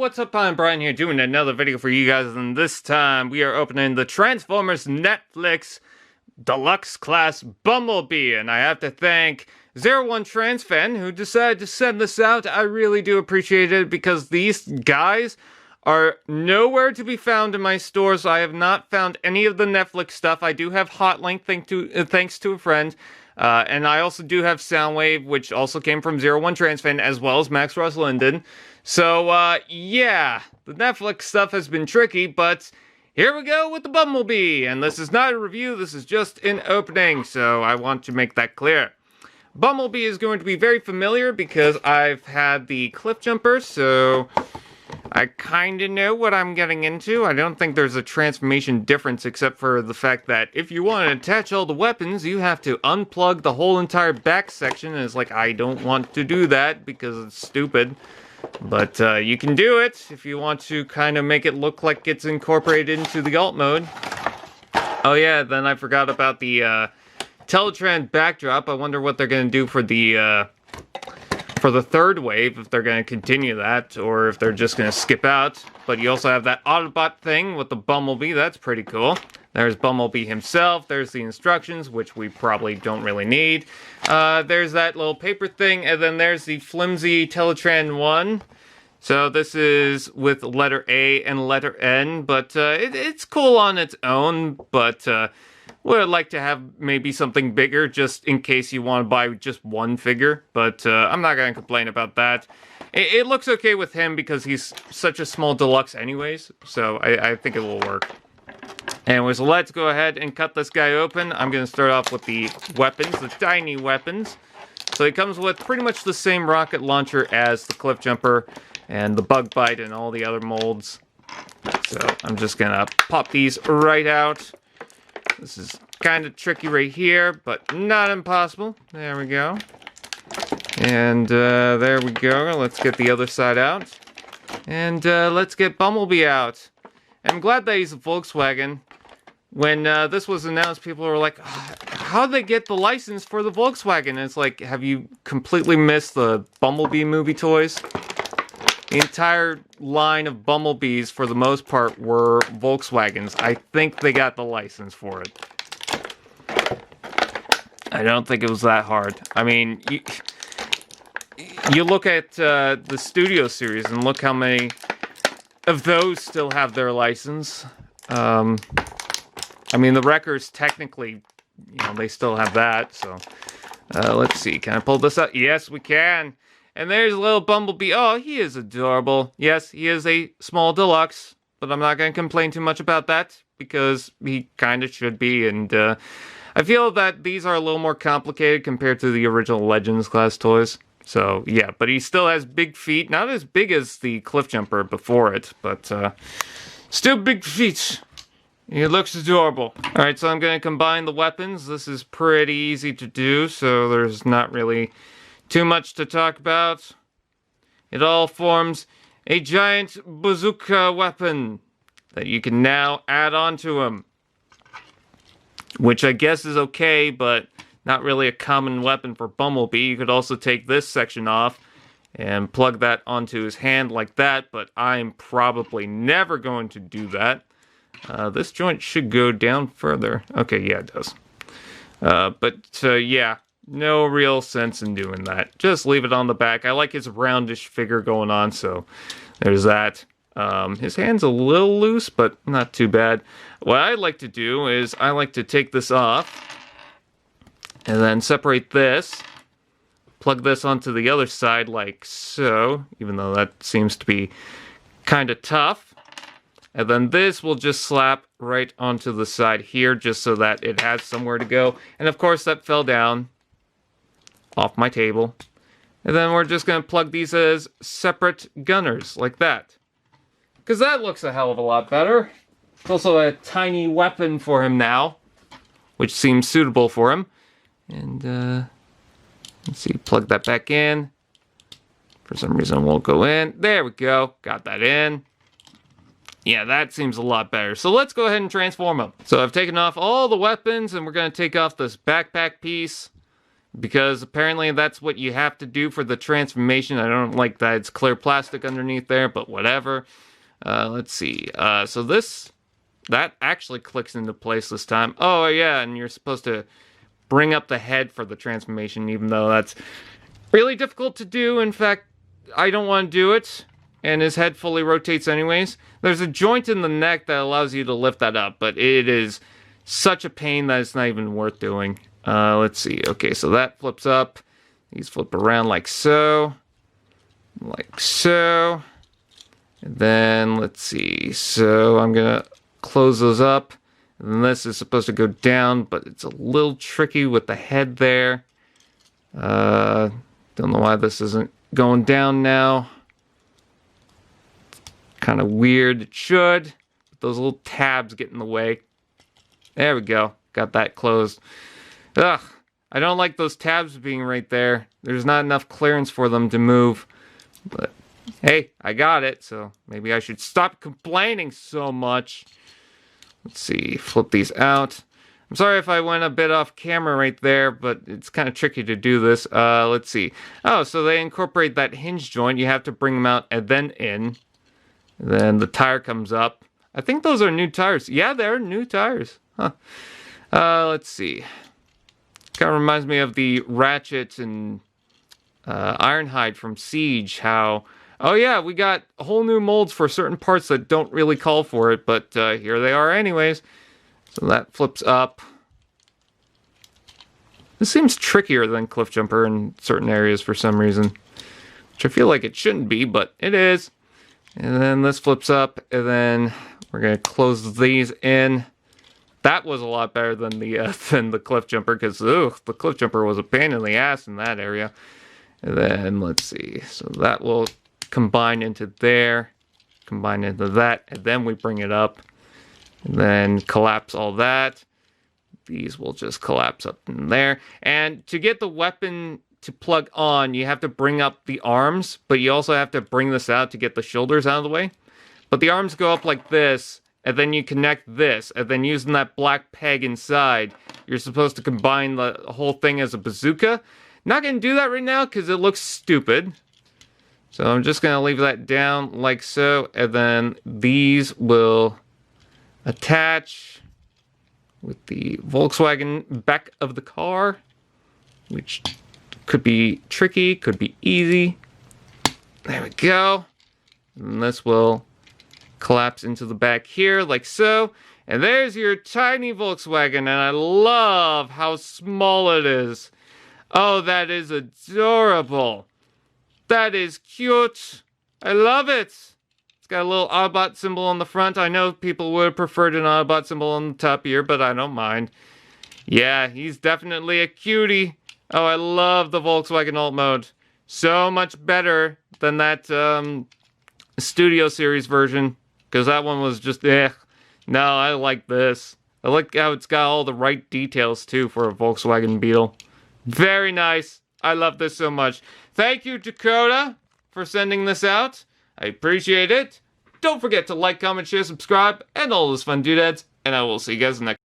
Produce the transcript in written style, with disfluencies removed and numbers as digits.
what's up? I'm Brian here doing another video for you guys, and this time we are opening the Transformers Netflix Deluxe Class Bumblebee, and I have to thank 01TransFan who decided to send this out. I really do appreciate it because these guys are nowhere to be found in my stores. I have not found any of the Netflix stuff. I do have Hotlink thanks to a friend. And I also do have Soundwave, which also came from 01TransFan, as well as Max Ross Linden. So, yeah, the Netflix stuff has been tricky, but here we go with the Bumblebee. And this is not a review, this is just an opening, so I want to make that clear. Bumblebee is going to be very familiar because I've had the cliff jumper, so I kinda know what I'm getting into. I don't think there's a transformation difference except for the fact that if you want to attach all the weapons, you have to unplug the whole entire back section, and it's like, I don't want to do that because it's stupid. But you can do it if you want to kind of make it look like it's incorporated into the alt mode. Oh yeah, then I forgot about the Teletran backdrop. I wonder what they're going to do for the third wave, if they're going to continue that, or if they're just going to skip out. But you also have that Autobot thing with the Bumblebee. That's pretty cool. There's Bumblebee himself. There's the instructions, which we probably don't really need. There's that little paper thing, and then there's the flimsy Teletran 1. So this is with letter A and letter N, but it's cool on its own, but would like to have maybe something bigger just in case you want to buy just one figure, but I'm not going to complain about that. It looks okay with him because he's such a small deluxe anyways, so I think it will work. Anyways, let's go ahead and cut this guy open. I'm going to start off with the weapons, the tiny weapons. So he comes with pretty much the same rocket launcher as the cliff jumper and the bug bite and all the other molds. So I'm just going to pop these right out. This is kind of tricky right here, but not impossible. There we go. And there we go. Let's get the other side out. And let's get Bumblebee out. I'm glad that he's a Volkswagen. When this was announced, people were like, how'd they get the license for the Volkswagen? And it's like, have you completely missed the Bumblebee movie toys? The entire line of Bumblebees, for the most part, were Volkswagens. I think they got the license for it. I don't think it was that hard. I mean, you look at the Studio Series and look how many of those still have their license. I mean, the Wreckers, technically, you know, they still have that, so. Let's see, can I pull this up? Yes, we can. And there's a little Bumblebee. Oh, he is adorable. Yes, he is a small deluxe, but I'm not going to complain too much about that because he kind of should be. And I feel that these are a little more complicated compared to the original Legends class toys. So, yeah, but he still has big feet. Not as big as the cliff jumper before it, but still big feet. He looks adorable. Alright, so I'm going to combine the weapons. This is pretty easy to do, so there's not really too much to talk about. It all forms a giant bazooka weapon that you can now add on to him. Which I guess is okay, but not really a common weapon for Bumblebee. You could also take this section off and plug that onto his hand like that, but I'm probably never going to do that. This joint should go down further. Okay, yeah, it does. Yeah. No real sense in doing that. Just leave it on the back. I like his roundish figure going on, so there's that. His hand's a little loose, but not too bad. What I like to do is I like to take this off and then separate this, plug this onto the other side like so, even though that seems to be kind of tough. And then this will just slap right onto the side here just so that it has somewhere to go. And of course that fell down off my table. And then we're just going to plug these as separate gunners, like that. Because that looks a hell of a lot better. It's also a tiny weapon for him now, which seems suitable for him. And, let's see, plug that back in. For some reason it won't go in. There we go, got that in. Yeah, that seems a lot better. So let's go ahead and transform him. So I've taken off all the weapons, and we're going to take off this backpack piece. because apparently that's what you have to do for the transformation. I don't like that it's clear plastic underneath there, but whatever. Let's see. So that actually clicks into place this time. Oh yeah, and you're supposed to bring up the head for the transformation, even though that's really difficult to do. In fact, I don't want to do it. And his head fully rotates anyways. There's a joint in the neck that allows you to lift that up, but it is such a pain that it's not even worth doing. Let's see. Okay, so that flips up. These flip around like so. Like so. And then, let's see. So I'm going to close those up. And this is supposed to go down, but it's a little tricky with the head there. Don't know why this isn't going down now. Kind of weird. It should. But those little tabs get in the way. There we go. Got that closed. Ugh. I don't like those tabs being right there. There's not enough clearance for them to move. But hey, I got it. So maybe I should stop complaining so much. Let's see. Flip these out. I'm sorry if I went a bit off camera right there, but it's kind of tricky to do this. Let's see. Oh, so they incorporate that hinge joint. You have to bring them out and then in. Then the tire comes up. I think those are new tires. Yeah, they're new tires. Huh. Let's see. Kind of reminds me of the Ratchet and Ironhide from Siege. How, oh yeah, we got whole new molds for certain parts that don't really call for it, but here they are anyways. So that flips up. This seems trickier than Cliff Jumper in certain areas for some reason. Which I feel like it shouldn't be, but it is. And then this flips up, and then we're going to close these in. That was a lot better than the Cliff Jumper, because the Cliff Jumper was a pain in the ass in that area. And then, let's see, so that will combine into there, combine into that, and then we bring it up. And then collapse all that. These will just collapse up in there. And to get the weapon to plug on, you have to bring up the arms, but you also have to bring this out to get the shoulders out of the way. But the arms go up like this, and then you connect this, and then using that black peg inside, you're supposed to combine the whole thing as a bazooka. Not going to do that right now because it looks stupid. So I'm just going to leave that down like so, and then these will attach with the Volkswagen back of the car, which could be tricky, could be easy. There we go. And this will collapse into the back here like so. And there's your tiny Volkswagen, and I love how small it is. Oh, that is adorable. That is cute. I love it. It's got a little Autobot symbol on the front. I know people would have preferred an Autobot symbol on the top here, but I don't mind. Yeah, he's definitely a cutie. Oh, I love the Volkswagen Alt Mode. So much better than that Studio Series version, because that one was just, eh. No, I like this. I like how it's got all the right details, too, for a Volkswagen Beetle. Very nice. I love this so much. Thank you, Dakota, for sending this out. I appreciate it. Don't forget to like, comment, share, subscribe, and all those fun doodads. And I will see you guys next time.